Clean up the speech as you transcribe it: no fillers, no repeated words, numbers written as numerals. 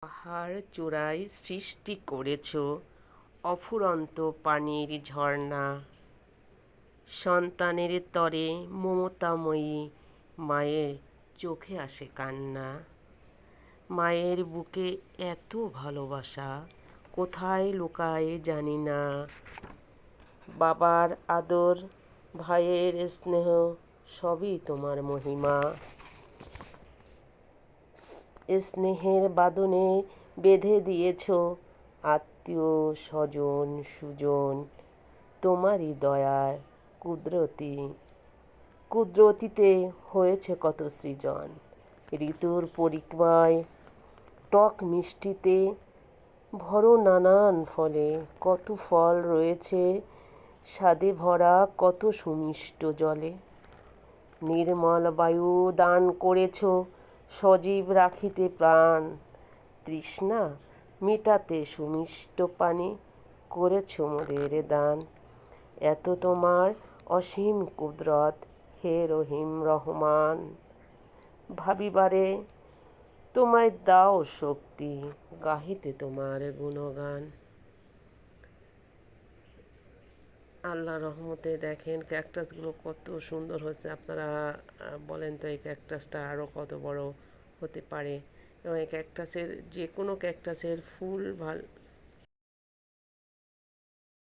পাহাড় চূড়ায় সৃষ্টি করেছ অফুরন্ত পানির ঝর্ণা। সন্তানের তরে মমতাময়ী মায়ের চোখে আসে কান্না। মায়ের বুকে এত ভালোবাসা কোথায় লুকায় জানি না। বাবার আদর, ভাইয়ের স্নেহ, সবই তোমার মহিমা। স্নেহের বাঁধনে বেঁধে দিয়েছ আত্মীয় স্বজন সুজন। তোমারই দয়ার কুদরতিতে হয়েছে কত সৃজন। ঋতুর পরিক্রমায় টক মিষ্টিতে ভরো নানান ফলে। কত ফল রয়েছে স্বাদে ভরা, কত সুমিষ্ট জলে। নির্মল বায়ু দান করেছ সজীব রাখিতে প্রাণ। তৃষ্ণা মেটাতে সুমিষ্ট পানি করেছ মোদের দান। এত তোমার অসীম কুদরত হে রহিম রহমান। ভাবিবারে তোমায় দাও শক্তি, গাহিতে তোমার গুণগান। আল্লাহ রহমতে দেখেন ক্যাকটাসগুলো কত সুন্দর হয়েছে। আপনারা বলেন তো এই ক্যাকটাসটা আরও কত বড় হতে পারে। এবং এই ক্যাকটাসের যে কোনো ক্যাকটাসের ফুল